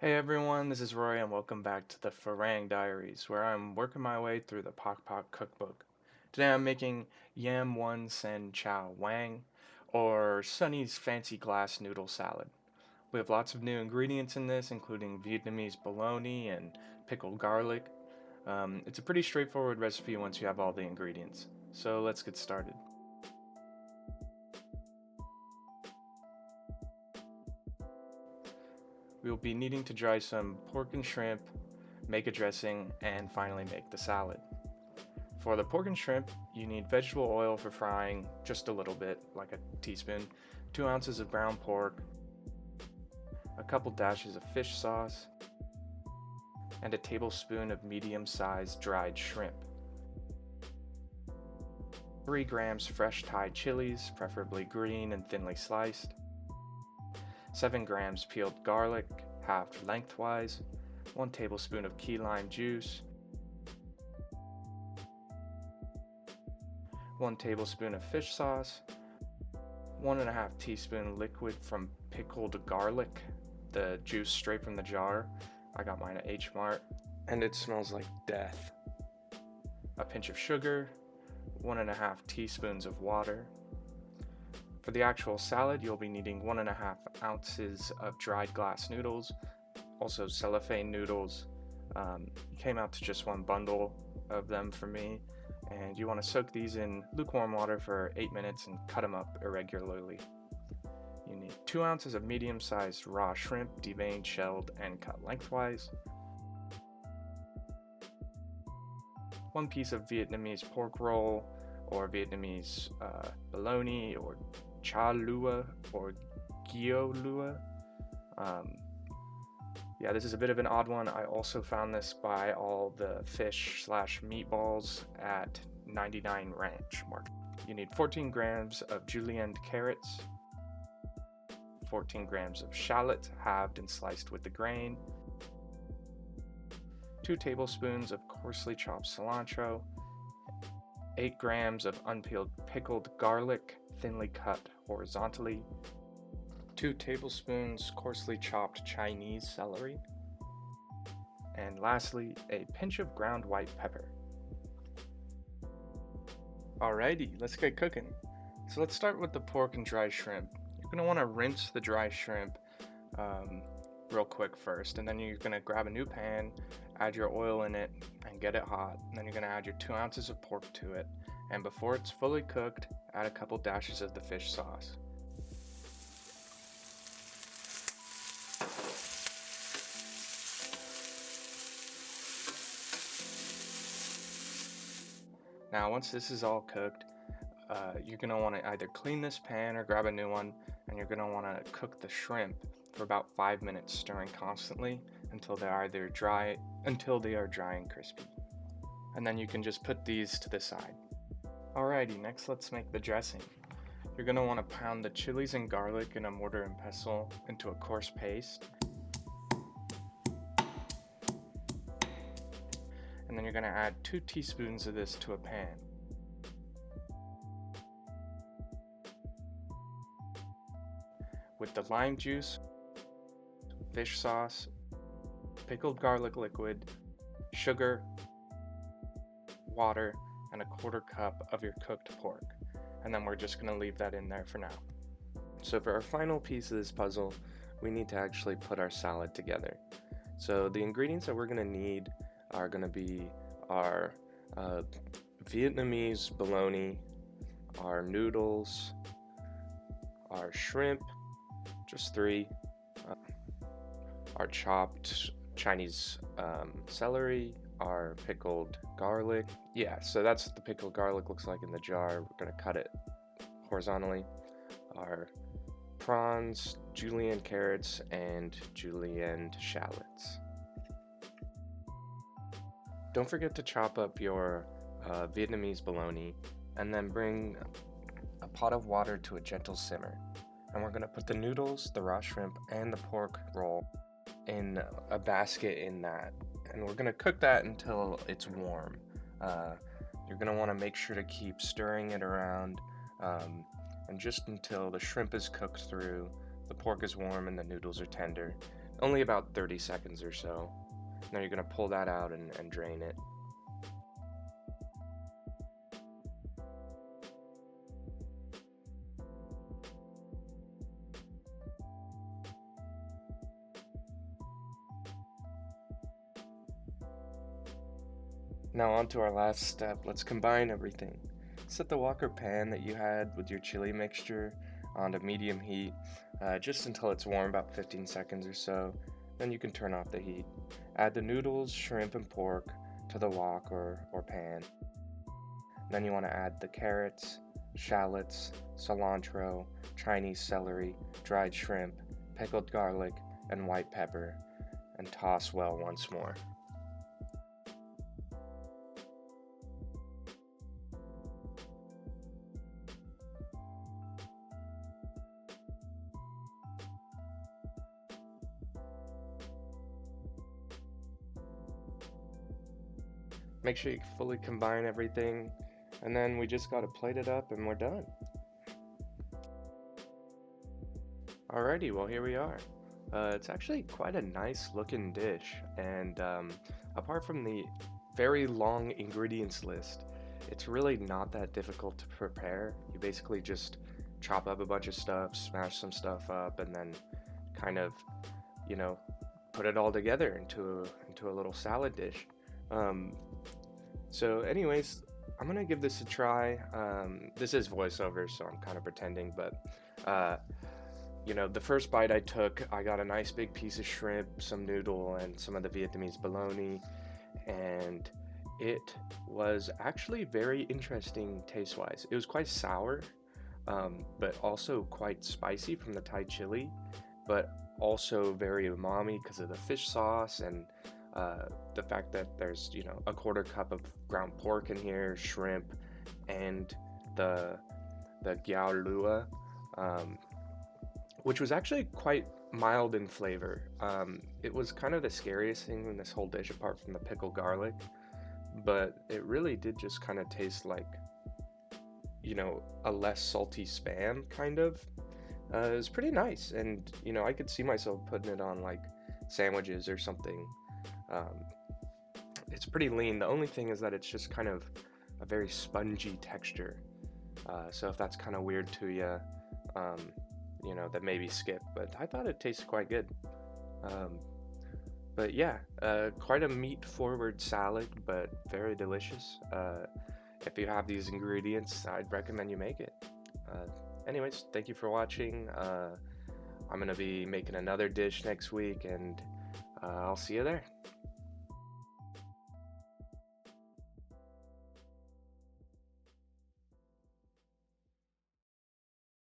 Hey everyone, this is Roy and welcome back to the Farang Diaries, where I'm working my way through the Pok Pok cookbook. Today I'm making Yam One Sen Chao Wang, or Sunny's Fancy Glass Noodle Salad. We have lots of new ingredients in this, including Vietnamese bologna and pickled garlic. It's a pretty straightforward recipe once you have all the ingredients. So let's get started. We will be needing to dry some pork and shrimp, make a dressing, and finally make the salad. For the pork and shrimp, you need vegetable oil for frying, just a little bit, like a teaspoon, 2 ounces of ground pork, a couple dashes of fish sauce, and a tablespoon of medium-sized dried shrimp. 3 grams fresh Thai chilies, preferably green and thinly sliced, 7 grams peeled garlic, halved lengthwise, 1 tablespoon of key lime juice, 1 tablespoon of fish sauce, 1.5 teaspoon liquid from pickled garlic, the juice straight from the jar. I got mine at hmart, and it smells like death. A pinch of sugar, 1.5 teaspoons of water. For the actual salad, you'll be needing 1.5 ounces of dried glass noodles, also cellophane noodles. Came out to just one bundle of them for me, and you want to soak these in lukewarm water for 8 minutes and cut them up irregularly. You need 2 ounces of medium-sized raw shrimp, deveined, shelled, and cut lengthwise, 1 piece of Vietnamese pork roll, or Vietnamese bologna, or cha lua, or gio lua. Yeah, this is a bit of an odd one. I also found this by all the fish slash meatballs at 99 Ranch Market. You need 14 grams of julienne carrots, 14 grams of shallot halved and sliced with the grain, 2 tablespoons of coarsely chopped cilantro, 8 grams of unpeeled pickled garlic, thinly cut horizontally, 2 tablespoons coarsely chopped Chinese celery, and lastly, a pinch of ground white pepper. Alrighty, let's get cooking. So let's start with the pork and dry shrimp. You're going to want to rinse the dry shrimp real quick first, and then you're going to grab a new pan, add your oil in it, and get it hot. And then you're going to add your 2 ounces of pork to it, and before it's fully cooked, add a couple dashes of the fish sauce. Now once this is all cooked, you're going to want to either clean this pan or grab a new one, and you're going to want to cook the shrimp for about 5 minutes, stirring constantly until they are dry and crispy. And then you can just put these to the side. Alrighty, next let's make the dressing. You're going to want to pound the chilies and garlic in a mortar and pestle into a coarse paste. And then you're going to add 2 teaspoons of this to a pan. With the lime juice, fish sauce, pickled garlic liquid, sugar, water, and a 1/4 cup of your cooked pork. And then we're just going to leave that in there for now. So for our final piece of this puzzle, we need to actually put our salad together. So the ingredients that we're going to need are going to be our Vietnamese bologna, our noodles, our shrimp, just 3, our chopped Chinese celery, our pickled garlic. Yeah, so that's what the pickled garlic looks like in the jar. We're going to cut it horizontally. Our prawns, julienne carrots, and julienne shallots. Don't forget to chop up your Vietnamese bologna, and then bring a pot of water to a gentle simmer. And we're going to put the noodles, the raw shrimp, and the pork roll in a basket in that. And we're going to cook that until it's warm. You're going to want to make sure to keep stirring it around, and just until the shrimp is cooked through, the pork is warm, and the noodles are tender. only about 30 seconds or so. Now you're gonna pull that out and drain it. Now on to our last step. Let's combine everything. Set the wok or pan that you had with your chili mixture onto medium heat, just until it's warm, about 15 seconds or so. Then you can turn off the heat. Add the noodles, shrimp, and pork to the wok or pan. Then you want to add the carrots, shallots, cilantro, Chinese celery, dried shrimp, pickled garlic, and white pepper, and toss well once more. Make sure you fully combine everything, and then we just gotta plate it up and we're done. Alrighty, well here we are. It's actually quite a nice looking dish, and apart from the very long ingredients list, it's really not that difficult to prepare. You basically just chop up a bunch of stuff, smash some stuff up, and then kind of, you know, put it all together into a little salad dish. So anyways, I'm gonna give this a try. This is voiceover, so I'm kind of pretending, but you know, the first bite I took, I got a nice big piece of shrimp, some noodle, and some of the Vietnamese bologna, and it was actually very interesting taste-wise. It was quite sour, but also quite spicy from the Thai chili, but also very umami because of the fish sauce and the fact that there's, you know, a quarter cup of ground pork in here, shrimp, and the gyao lua, which was actually quite mild in flavor. It was kind of the scariest thing in this whole dish apart from the pickled garlic, but it really did just kind of taste like, you know, a less salty Spam, kind of. It was pretty nice, and, you know, I could see myself putting it on, like, sandwiches or something. It's pretty lean. The only thing is that it's just kind of a very spongy texture. So if that's kind of weird to you, you know, then maybe skip. But I thought it tasted quite good. But yeah, quite a meat-forward salad, but very delicious. If you have these ingredients, I'd recommend you make it. Anyways, thank you for watching. I'm gonna be making another dish next week, and I'll see you there.